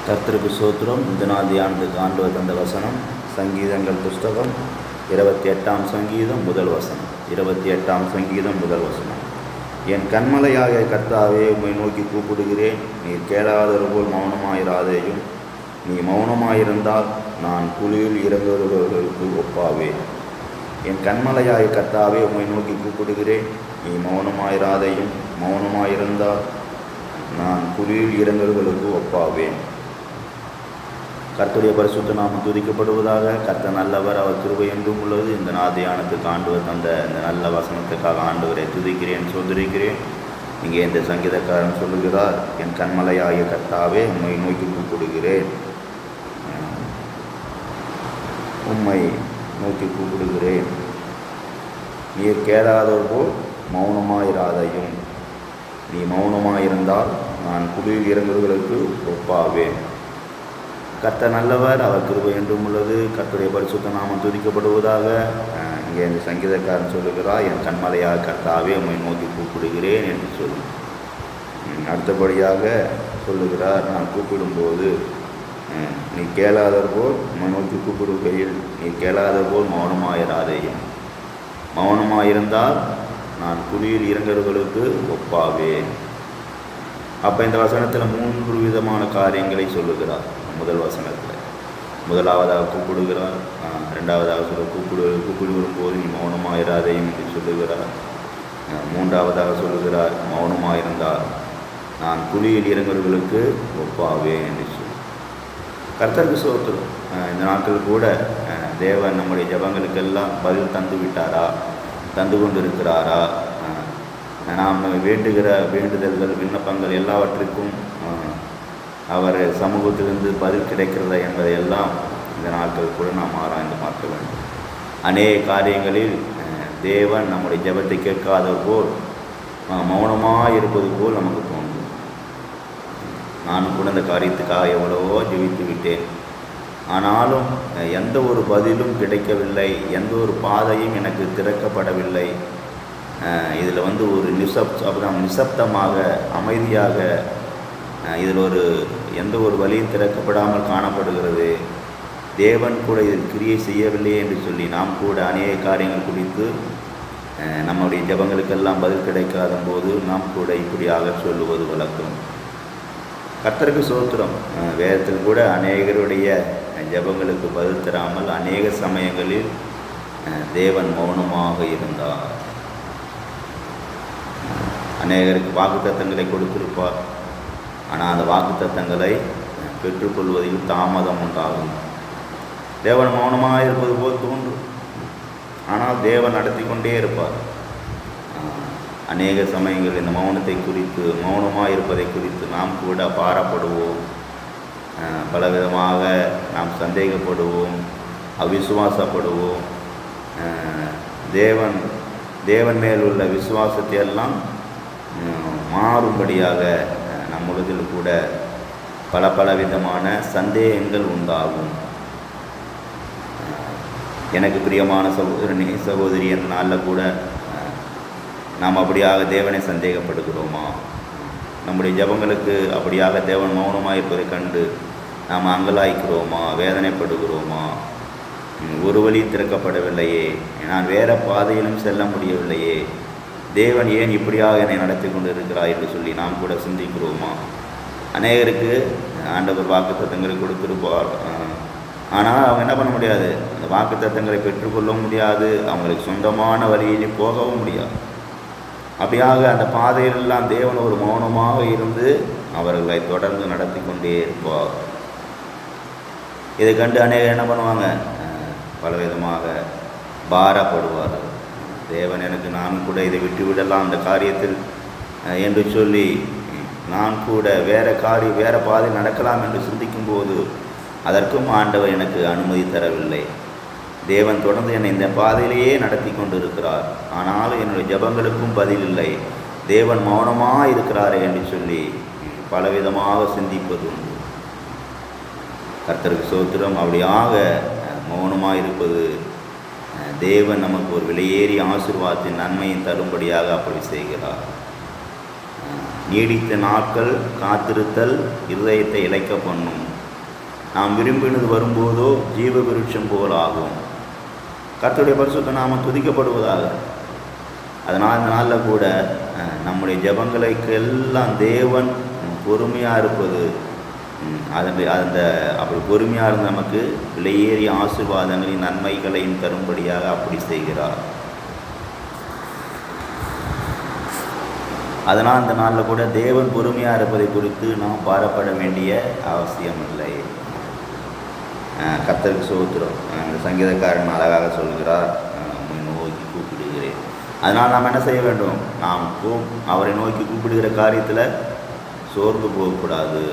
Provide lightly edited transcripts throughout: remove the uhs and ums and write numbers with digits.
கர்த்தருக்கு ஸ்தோத்திரம். இந்த நாள் தியானத்துக்கு ஆண்டவர் தந்த வசனம் சங்கீதங்கள் புஸ்தகம் 28ஆம் சங்கீதம் முதல் வசனம். 28ஆம் சங்கீதம் முதல் வசனம். என் கண்மலையாகிய கர்த்தாவே, உம்மை நோக்கி கூப்பிடுகிறேன். நீர் கேளாதவர் போல் மௌனமாயிராதேயும். நீ மௌனமாயிருந்தால் நான் குழியில் இறங்குகிறவர்களுக்கு ஒப்பாவேன். என் கண்மலையாகிய கர்த்தாவே, உம்மை நோக்கி கூப்பிடுகிறேன். நீ மௌனமாயிராதேயும். மௌனமாயிருந்தால் நான் குழியில் இறங்குகிறவர்களுக்கு ஒப்பாவேன். கர்த்தருடைய பரிசுத்த நாமம் துதிக்கப்படுவதாக. கர்த்தர் நல்லவர், அவர் கிருபை என்றும் உள்ளது. இந்த நாள் தியானத்துக்கு ஆண்டவர் தந்த இந்த நல்ல வசனத்துக்காக ஆண்டவரை துதிக்கிறேன், சொல்லிருக்கிறேன். இங்கே இந்த சங்கீதக்காரன் சொல்லுகிறார், என் கண்மலையாகிய கர்த்தாவே, உம்மை நோக்கி கூப்பிடுகிறேன். உம்மை நோக்கி கூப்பிடுகிறேன். நீர் கேளாதவர் போல் மௌனமாயிராதையும். நீ மௌனமாயிருந்தால் நான் குழியில் இறங்குவர்களுக்கு ஒப்பாவேன். கர்த்தர் நல்லவர், அவர் கிருபை என்றும் உள்ளது. கர்த்தருடைய பரிசுத்த நாமம் துதிக்கப்படுவதாக. இங்கே இந்த சங்கீதக்காரன் சொல்லுகிறார், என் கண்மலையாக கர்த்தாவே, உம்மை நோக்கி கூப்பிடுகிறேன் என்று சொல்லி அடுத்தபடியாக சொல்லுகிறார், நான் கூப்பிடும்போது நீ கேளாதவர் போல் உம்மை நோக்கி கூப்பிடுகையில் நீ கேளாதவர் போல் மௌனமாயிராதேயும். மௌனமாயிருந்தால் நான் குழியில் இறங்குறவர்களுக்கு ஒப்பாவேன். அப்போ இந்த வசனத்தில் 3 விதமான காரியங்களை சொல்லுகிறார். முதல் வசனத்தில் முதலாவதாக கூப்பிடுகிறார், ரெண்டாவதாக கூப்பிடு வரும்போது நீ மௌனமாயிராதேயும் என்று சொல்லுகிறார். மூன்றாவதாக சொல்லுகிறார், மௌனமாயிருந்தால் நான் குழியில் இறங்குறவர்களுக்கு ஒப்பாவேன் என்று சொல்லி. கர்த்தருக்கு ஸ்தோத்திரம். இந்த நாட்கள் கூட தேவன் நம்முடைய ஜெபங்களுக்கெல்லாம் பதில் தந்து விட்டாரா, தந்து கொண்டிருக்கிறாரா? நாம் வேண்டுகிற வேண்டுதல்கள், விண்ணப்பங்கள் எல்லாவற்றிற்கும் அவர் சமூகத்திலிருந்து பதில் கிடைக்கிறதா என்பதையெல்லாம் இந்த நாட்கள் கூட நாம் ஆராய்ந்து பார்க்க வேண்டும். அநேக காரியங்களில் தேவன் நம்முடைய ஜெபத்தை கேட்காதவர் போல் மௌனமாக இருப்பது போல் நமக்கு தோன்றும். நானும் கூட இந்த காரியத்துக்காக எவ்வளவோ ஜெபித்து விட்டேன். ஆனாலும் எந்த ஒரு பதிலும் கிடைக்கவில்லை, எந்த ஒரு பாதையும் எனக்கு திறக்கப்படவில்லை. இதில் ஒரு நிசப்தமாக அமைதியாக இதில் எந்த ஒரு வழியும் திறக்கப்படாமல் காணப்படுகிறது. தேவன் கூட இதில் கிரியை செய்யவில்லை என்று சொல்லி நாம் கூட அநேக காரியங்கள் குறித்து நம்முடைய ஜெபங்களுக்கெல்லாம் பதில் கிடைக்காத போது நாம் கூட இப்படியாக சொல்லுவது வழக்கம். கர்த்தருக்கு ஸ்தோத்திரம். வேதத்தில் கூட அநேகருடைய ஜெபங்களுக்கு பதில் தராமல் அநேக சமயங்களில் தேவன் மௌனமாக இருந்தார். அநேகருக்கு வாக்குத்தத்தங்களை கொடுத்திருப்பார். ஆனால் அந்த வாக்குத்தத்தங்களை பெற்றுக்கொள்வதில் தாமதம் உண்டாகும். தேவன் மௌனமாக இருப்பது போல் தோன்றும், ஆனால் தேவன் நடத்தி கொண்டே இருப்பார். அநேக சமயங்கள் இந்த மௌனத்தை குறித்து, மௌனமாக இருப்பதை குறித்து நாம் கூட பாரப்படுவோம். பலவிதமாக நாம் சந்தேகப்படுவோம், அவிசுவாசப்படுவோம். தேவன் மேல் உள்ள விசுவாசத்தை எல்லாம் மாறும்படியாக நம்முடத்தில் கூட பலவிதமான சந்தேகங்கள் உண்டாகும். எனக்கு பிரியமான சகோதரி என்ற நாளில் கூட நாம் அப்படியாக தேவனை சந்தேகப்படுகிறோமா? நம்முடைய ஜெபங்களுக்கு அப்படியாக தேவன் மௌனமாக இருப்பதை கண்டு நாம் அங்கலாய்க்கிறோமா, வேதனைப்படுகிறோமா? ஒரு வழி திறக்கப்படவில்லையே, நான் வேறு பாதையிலும் செல்ல முடியவில்லையே, தேவன் ஏன் இப்படியாக என்னை நடத்தி கொண்டு இருக்கிறார் என்று சொல்லி நாம் கூட சிந்திக்கிறோமா? அநேகருக்கு ஆண்டவர் வாக்குத்தத்தங்களை கொடுத்திருப்பார். ஆனால் அவங்க என்ன பண்ண முடியாது, அந்த வாக்குத்தத்தங்களை பெற்றுக்கொள்ள முடியாது, அவங்களுக்கு சொந்தமான வழியிலே போகவும் முடியாது. அப்படியாக அந்த பாதையிலெல்லாம் தேவன் ஒரு மௌனமாக இருந்து அவர்களை தொடர்ந்து நடத்தி கொண்டே இருப்பார். இதை கண்டு அநேகர் என்ன பண்ணுவாங்க, பலவிதமாக பாரப்படுவார்கள். தேவன் எனக்கு நான் கூட இதை விட்டு விடலாம் அந்த காரியத்தில் என்று சொல்லி நான் கூட வேறு பாதை நடக்கலாம் என்று சிந்திக்கும்போது அதற்கும் ஆண்டவர் எனக்கு அனுமதி தரவில்லை. தேவன் தொடர்ந்து என்னை இந்த பாதையிலேயே நடத்தி கொண்டு இருக்கிறார். ஆனாலும் என்னுடைய ஜெபங்களுக்கும் பதில் இல்லை. தேவன் மௌனமாக இருக்கிறாரே என்று சொல்லி பலவிதமாக சிந்திப்பது உண்டு. கர்த்தருக்கு ஸ்தோத்திரம். அப்படியாக மௌனமாக இருப்பது தேவன் நமக்கு ஒரு விலையேறிய ஆசீர்வாதத்தின் நன்மையை தரும்படியாக அப்படி செய்கிறார். நீடித்த நாட்கள் காத்திருத்தல் இருதயத்தை இழைக்க பண்ணும். நாம் விரும்பினது வரும்போதோ ஜீவ விருட்சம் போல் ஆகும். கர்த்தருடைய பரிசுத்த நாமம் துதிக்கப்படுவதாக. அதனால் இந்த நாளில் கூட நம்முடைய ஜெபங்களுக்கு எல்லாம் தேவன் பொறுமையாக இருப்பது, அப்படி பொறுமையாக இருந்து நமக்கு விலையேறிய ஆசீர்வாதங்களின் நன்மைகளையும் தரும்படியாக அப்படி செய்கிறார். அதனால் இந்த நாளில் கூட தேவன் பொறுமையாக இருப்பதை குறித்து நாம் பாரப்பட வேண்டிய அவசியமில்லை. கர்த்தருக்கு ஸ்தோத்திரம். சங்கீதக்காரன் அழகாக சொல்கிறார், உம்மை நோக்கி கூப்பிடுகிறேன். அதனால் நாம் என்ன செய்ய வேண்டும்? நாம் அவரை நோக்கி கூப்பிடுகிற காரியத்தில் சோர்ந்து போகக்கூடாது,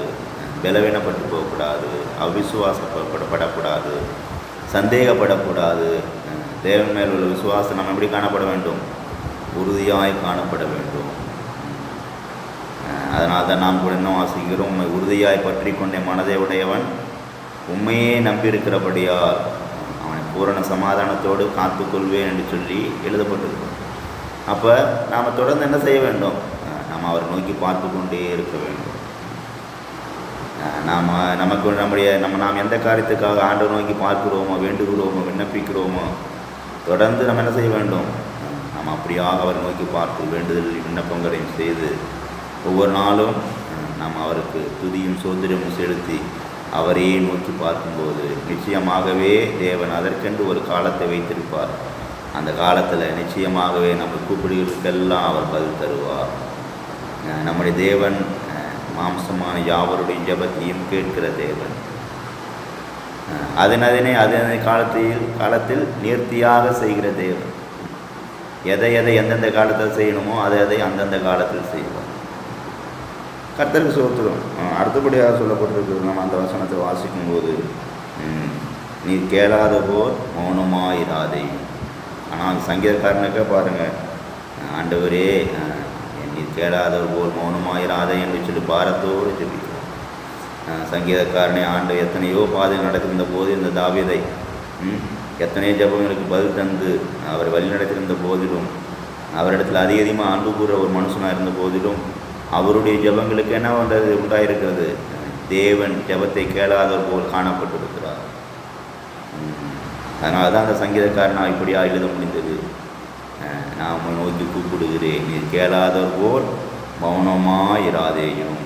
பலவீனப்பட்டு போகக்கூடாது, அவிசுவாசப்படக்கூடாது, சந்தேகப்படக்கூடாது. தேவன் மேல் உள்ள விசுவாசம் நம்ம எப்படி காணப்பட வேண்டும்? உறுதியாய் காணப்பட வேண்டும். அதனால் தான் நாம் கூட என்ன வாசிக்கிறோம், உம்மை உறுதியாய் பற்றி கொண்ட மனதை உடையவன் உண்மையே நம்பியிருக்கிறபடியால் அவனை பூரண சமாதானத்தோடு காத்துக்கொள்வேன் என்று சொல்லி எழுதப்பட்டிருக்கும். அப்போ நாம் தொடர்ந்து என்ன செய்ய வேண்டும்? நாம் அவரை நோக்கி பார்த்து கொண்டே இருக்க வேண்டும். நாம் எந்த காரியத்துக்காக ஆண்டவர் நோக்கி பார்க்கிறோமோ, வேண்டுகிறோமோ, விண்ணப்பிக்கிறோமோ, தொடர்ந்து நம்ம என்ன செய்ய வேண்டும்? நாம் அப்படியாக அவரை நோக்கி பார்த்து வேண்டுதல் விண்ணப்பங்களையும் செய்து ஒவ்வொரு நாளும் நாம் அவருக்கு துதியும் சோதரியமும் செலுத்தி அவரையே நோக்கி பார்க்கும்போது நிச்சயமாகவே தேவன் அதற்கென்று ஒரு காலத்தை வைத்திருப்பார். அந்த காலத்தில் நிச்சயமாகவே நம்ம கூப்பிடுகளுக்கெல்லாம் அவர் பதில் தருவார். நம்முடைய தேவன் மாம்சமான யாவருடைய ஜெபத்தையும் கேட்கிற தேவன். அதனை காலத்தில் நேர்த்தியாக செய்கிற தேவன். எதை எந்தெந்த காலத்தில் செய்யணுமோ அதை அந்தந்த காலத்தில் செய்வார். கர்த்தருக்கு ஸ்தோத்திரம். அடுத்தபடியாக சொல்லப்பட்டிருக்கிறது, நம்ம அந்த வசனத்தை வாசிக்கும்போது, நீ கேளாத போல் மௌனமாயிராதே. ஆனால் சங்கீதக்காரனுக்கே பாருங்கள், ஆண்டவரே நீ கேளாத போல் மௌனமாயிராதே என்று சொல்லி பாரத்தோடு ஜெபிக்கிறோம். சங்கீதக்காரனை ஆண்டு எத்தனையோ பாதையில் நடத்திருந்த போது இந்த தாவீதை எத்தனையோ ஜெபங்களுக்கு பதில் தந்து அவர் வழி நடத்திருந்த போதிலும், அவரிடத்தில் அதிகமாக அன்பு கூற ஒரு மனுஷனாக இருந்த போதிலும், அவருடைய ஜெபங்களுக்கு என்ன உண்டாயிருக்கிறது? தேவன் ஜெபத்தை கேளாதவர் போல் காணப்பட்டிருக்கிறார். அதனால தான் அந்த சங்கீதக்காரன் இப்படியாக எழுத முடிந்தது. நான் நோக்கி கூப்பிடுகிறேன், நீ கேளாதவர் போல் மௌனமாயிராதேயும்.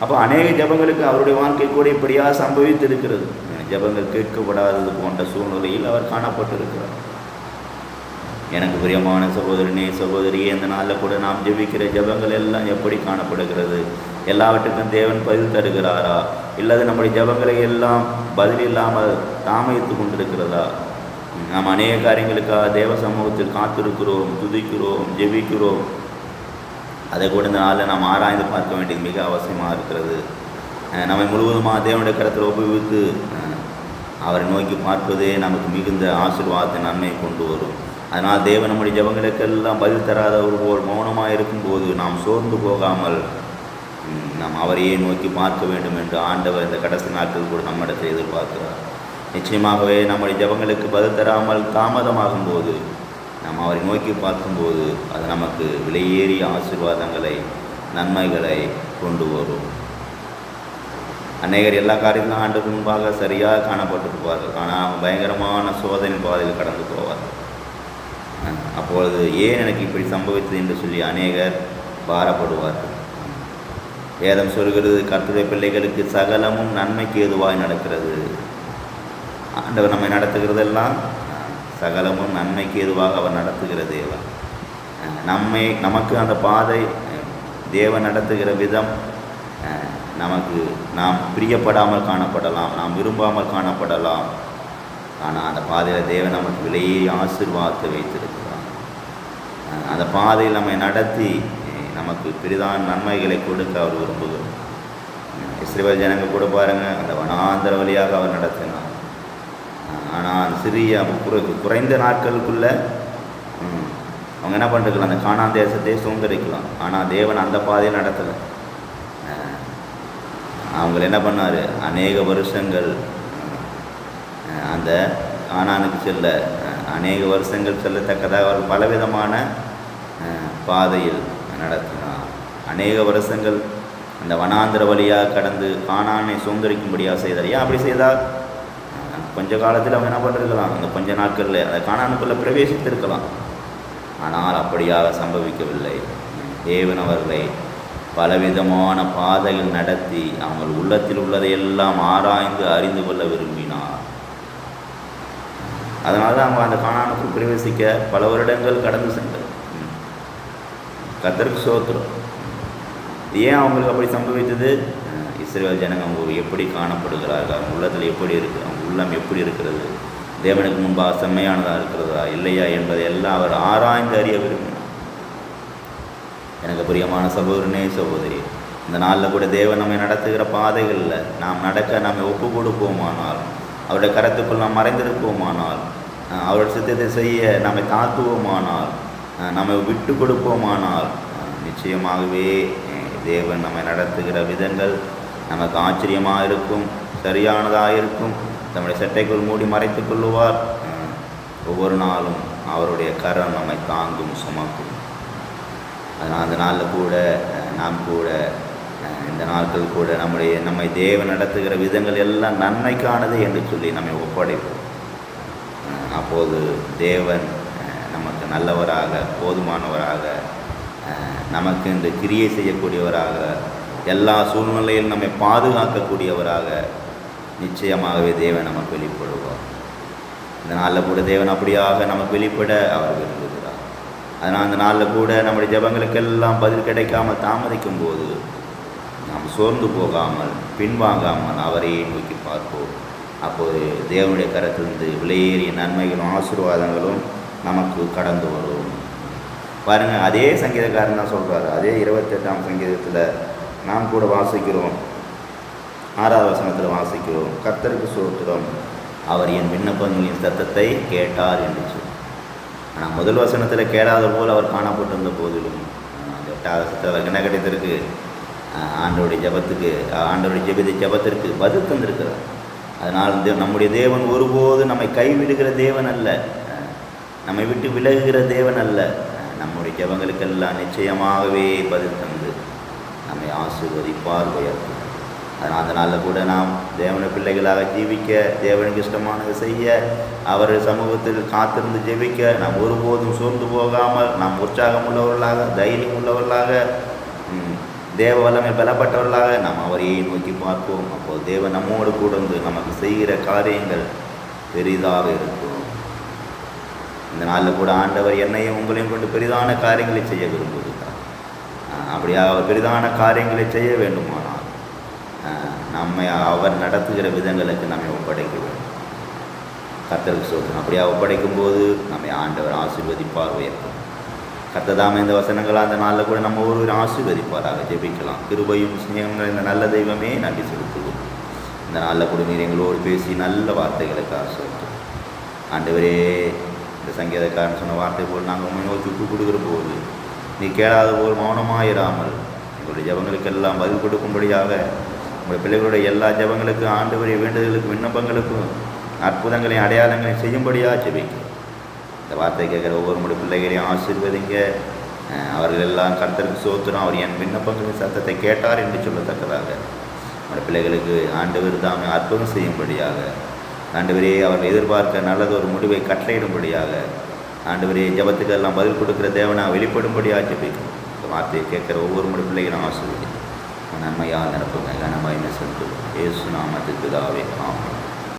அப்போ அநேக ஜெபங்களுக்கு அவருடைய வாழ்க்கை கூட இப்படியாக சம்பவித்திருக்கிறது. ஜெபங்கள் கேட்கப்படாதது போன்ற சூழ்நிலையில் அவர் காணப்பட்டிருக்கிறார். எனக்கு பிரியமான சகோதரனே, சகோதரியே, இந்த நாளில் கூட நாம் ஜெபிக்கிற ஜெபங்கள் எல்லாம் எப்படி காணப்படுகிறது? எல்லாவற்றுக்கும் தேவன் பதில் தருகிறாரா? இல்லாத நம்முடைய ஜெபங்களை எல்லாம் பதில் இல்லாமல் தாமதித்து கொண்டிருக்கிறதா? நாம் அநேக காரியங்களுக்காக தேவ சமூகத்தில் காத்திருக்கிறோம், துதிக்கிறோம், ஜெபிக்கிறோம். அதை கூட இந்த நாளில் நாம் ஆராய்ந்து பார்க்க வேண்டியது மிக அவசியமாக இருக்கிறது. நம்மை முழுவதுமாக தேவனுடைய கரத்தில் ஒப்புவித்து அவரை நோக்கி பார்ப்பதே நமக்கு மிகுந்த ஆசீர்வாதத்தை நன்மை கொண்டு வரும். அதனால் தேவன் நம்முடைய ஜெபங்களுக்கெல்லாம் பதில் தராதவர் போல் மௌனமாக இருக்கும்போது நாம் சோர்ந்து போகாமல் நாம் அவரையே நோக்கி பார்க்க வேண்டும் என்று ஆண்டவர் இந்த கடைசி நாட்கள் கூட நம்மிடத்தை எதிர்பார்க்கிறார். நிச்சயமாகவே நம்முடைய ஜெபங்களுக்கு பதில் தராமல் தாமதமாகும் போது நாம் அவரை நோக்கி பார்க்கும்போது அது நமக்கு விலையேறிய ஆசீர்வாதங்களை, நன்மைகளை கொண்டு வரும். அநேகர் எல்லா காரியங்களும் ஆண்டுக்கு முன்பாக சரியாக காணப்பட்டிருப்பார்கள். ஆனால் பயங்கரமான சோதனை பாதையில் கடந்து போவார்கள். அப்பொழுது ஏன் எனக்கு இப்படி சம்பவித்தது என்று சொல்லி அநேகர் பாரப்படுவார்கள். வேதம் சொல்கிறது, கர்த்தருடைய பிள்ளைகளுக்கு சகலமும் நன்மைக்கு ஏதுவாய் நடக்கிறது. ஆண்டவர் நம்மை நடத்துகிறதெல்லாம் சகலமும் நன்மைக்கு ஏதுவாக அவர் நடத்துகிற தேவன். நமக்கு அந்த பாதை தேவன் நடத்துகிற விதம் நாம் பிரியப்படாமல் காணப்படலாம், நாம் விரும்பாமல் காணப்படலாம். ஆனால் அந்த பாதையில் தேவன் நமக்கு விலையே ஆசீர்வாதத்தை வைத்திருக்கிறார். அந்த பாதையில் நம்மை நடத்தி நமக்கு பெரிதான நன்மைகளை கொடுக்க அவர் விரும்புகிறார். இஸ்ரவேல் ஜனங்கள் கூட பாருங்கள், அந்த வனாந்தர வழியாக அவர் நடத்தினார். ஆனால் சிறிய குறைந்த நாட்களுக்குள்ளே அவங்க என்ன பண்ணிருக்கலாம், அந்த கானான் தேசத்தை சுதந்திரிக்கலாம். ஆனால் தேவன் அந்த பாதையை நடத்தலை. அவங்களை என்ன பண்ணார், அநேக வருஷங்கள் அந்த கானானுக்கு செல்ல அநேக வருஷங்கள் செல்லத்தக்கதாக அவர் பலவிதமான பாதையில் நடத்தினார். அநேக வருஷங்கள் அந்த வனாந்திர வழியாக கடந்து கானானை சுதந்திரிக்கும்படியாக செய்தார். ஏன் அப்படி செய்தார்? கொஞ்ச காலத்தில் அவங்க என்ன பண்ணிருக்கலாம், அந்த கொஞ்ச நாட்களில் அந்த கானானுக்குள்ளே பிரவேசித்திருக்கலாம். ஆனால் அப்படியாக சம்பவிக்கவில்லை. தேவன் அவர்களை பலவிதமான பாதைகள் நடத்தி அவங்க உள்ளத்தில் உள்ளதையெல்லாம் ஆராய்ந்து அறிந்து கொள்ள விரும்பினார். அதனால தான் அவங்க அந்த கானானுக்குள் பிரவேசிக்க பல வருடங்கள் கடந்து சென்றது. கர்த்தருக்கு ஸ்தோத்திரம். ஏன் அவங்களுக்கு அப்படி சம்பவித்தது? இஸ்ரவேல் ஜனங்க அவங்க எப்படி காணப்படுகிறார்கள், அவங்க உள்ளத்தில் எப்படி இருக்குது, அவங்க உள்ளம் எப்படி இருக்கிறது, தேவனுக்கு முன்பாக செம்மையானதாக இருக்கிறதா இல்லையா என்பதை எல்லாம் அவர் ஆராய்ந்து அறிய விரும்பினார். எனக்கு பிரியமான சகோதரனே சகோதரி, இந்த நாளில் கூட தேவன் நம்மை நடத்துகிற பாதைகளில் நாம் நடக்க நம்மை ஒப்பு கொடுப்போமானால், அவருடைய கரத்துக்குள் நாம் மறைந்திருப்போமானால், அவருடைய சித்தத்தை செய்ய நம்மை தாழ்த்துவோமானால், நம்மை விட்டு கொடுப்போமானால், நிச்சயமாகவே தேவன் நம்மை நடத்துகிற விதங்கள் நமக்கு ஆச்சரியமாக இருக்கும், சரியானதாக இருக்கும். நம்முடைய சட்டைக்குள் மூடி மறைத்து கொள்ளுவார். ஒவ்வொரு நாளும் அவருடைய கரம் நம்மை தாங்கும், சுமக்கும். அதனால் அந்த நாளில் கூட நாம் கூட இந்த நாட்கள் கூட நம்மை தேவன் நடத்துகிற விதங்கள் எல்லாம் நன்மைக்கானது என்று சொல்லி நம்மை ஒப்படைப்போம். அப்போது தேவன் நமக்கு நல்லவராக, போதுமானவராக, நமக்கு இந்த கிரியை செய்யக்கூடியவராக, எல்லா சூழ்நிலையில் நம்மை பாதுகாக்கக்கூடியவராக நிச்சயமாகவே தேவன் நமக்கு வெளிப்படுவார். இந்த நாளில் கூட தேவன் அப்படியாக நமக்கு வெளிப்பட அவர் விரும்புகிறார். அதனால் அந்த நாளில் கூட நம்முடைய ஜெபங்களுக்கெல்லாம் பதில் கிடைக்காமல் தாமதிக்கும் போது நாம் சோர்ந்து போகாமல், பின்வாங்காமல் அவரையே நோக்கி பார்ப்போம். அப்போது தேவனுடைய கரத்திலிருந்து விலையேறிய நன்மைகளும் ஆசீர்வாதங்களும் நமக்கு கடந்து வரும். பாருங்கள், அதே சங்கீதக்காரன் தான் சொல்கிறார். அதே 28ஆம் சங்கீதத்தில் நாம் கூட வாசிக்கிறோம். 6வது வசனத்தில் வாசிக்கிறோம், கர்த்தருக்கு ஸ்தோத்திரம், அவர் என் விண்ணப்பங்களின் சத்தத்தை கேட்டார் என்று சொல்லி. ஆனால் முதல் வசனத்தில் கேளாத போல் அவர் காணப்பட்டிருந்த போதிலும் அந்த 8வது வசனத்தில் அவருக்கு என்ன கிடைத்திருக்கு? ஆண்டவருடைய ஜெபத்திற்கு பதில் தந்திருக்கிறார். அதனால் நம்முடைய தேவன் ஒருபோது நம்மை கைவிடுகிற தேவன் அல்ல, நம்மை விட்டு விலகுகிற தேவன் அல்ல. நம்முடைய ஜெபங்களுக்கெல்லாம் நிச்சயமாகவே பதில் தந்து நம்மை ஆசீர்வதிப்பார், உயர்த்தும். அதனால் அந்த நாளில் கூட நாம் தேவனுடைய பிள்ளைகளாக ஜீவிக்க, தேவனுக்கு இஷ்டமானதை செய்ய, அவர் சமூகத்தில் காத்திருந்து ஜெபிக்க, நாம் ஒருபோதும் சோர்ந்து போகாமல், நாம் உற்சாகம் உள்ளவர்களாக, தைரியம் உள்ளவர்களாக, தேவ வல்லமை பலப்பட்டவர்களாக நாம் அவரையே நோக்கி பார்ப்போம். அப்போது தேவன் நம்மோடு கூட வந்து நமக்கு செய்கிற காரியங்கள் பெரிதாக இருக்கும். இந்த நாளில் கூட ஆண்டவர் என்னையும் உங்களையும் கொண்டு பெரிதான காரியங்களை செய்ய விரும்புகிறார். அப்படியாக அவர் பெரிதான காரியங்களை செய்ய வேண்டுமானால் நம்மை அவர் நடத்துகிற விதங்களுக்கு நம்மை ஒப்படைக்க வேண்டும். கர்த்தருக்கு ஸ்தோத்திரம். அப்படியாக ஒப்படைக்கும் போது நம்மை ஆண்டவர் ஆசீர்வதிப்பார், உயர்த்தும். கர்த்ததாமே இந்த வசனங்களாக அந்த நாளில் கூட நம்ம ஒருவர் ஆசீர்வதிப்பாராக. ஜெபிக்கலாம். கிருபையும் சிநேகங்கள் இந்த நல்ல தெய்வமே நன்றி செலுத்துவோம். இந்த நாளில் கூட நீர் எங்களோடு பேசி நல்ல வார்த்தைகளுக்கு ஆசீர்வதித்தோம். ஆண்டவரே, இந்த சங்கீதக்காரன் சொன்ன வார்த்தை போல் நாங்கள் உண்மை நோக்கி விட்டு கொடுக்குற போது நீ கேளாத போல் மௌனமாயிராமல் எங்களுடைய ஜபங்களுக்கெல்லாம் பதில் கொடுக்கும்படியாக உங்களுடைய பிள்ளைகளுடைய எல்லா ஜபங்களுக்கும், ஆண்டவருடைய வேண்டுதலுக்கும், விண்ணப்பங்களுக்கும் அற்புதங்களையும் அடையாளங்களையும் செய்யும்படியாக ஜெபிக்கிறோம். இந்த வார்த்தை கேட்குற ஒவ்வொரு பிள்ளைகளையும் ஆசீர்வதிங்க. அவர்கள் எல்லாம் கர்த்தருக்கு ஸ்தோத்திரம், அவர் என் விண்ணப்பங்களின் சத்தத்தை கேட்டார் என்று சொல்லத்தக்கதாக நம்முடைய பிள்ளைகளுக்கு ஆண்டவர் தாமே அற்புதம் செய்யும்படியாக, ஆண்டவரே அவர்கள் எதிர்பார்க்க நல்லது ஒரு முடிவை கட்டளையிடும்படியாக, ஆண்டவரே ஜபத்துக்கு எல்லாம் பதில் கொடுக்குற தேவனாக வெளிப்படும்படியாக ஜெபிக்கிறோம். இந்த வார்த்தையை கேட்குற ஒவ்வொரு பிள்ளைகளும் ஆசீர்வதி நன்மையாக நிரப்புங்க. கனமாய் செலுத்துவோம். இயேசு நாமத்துக்கு தாவே ஆமென்.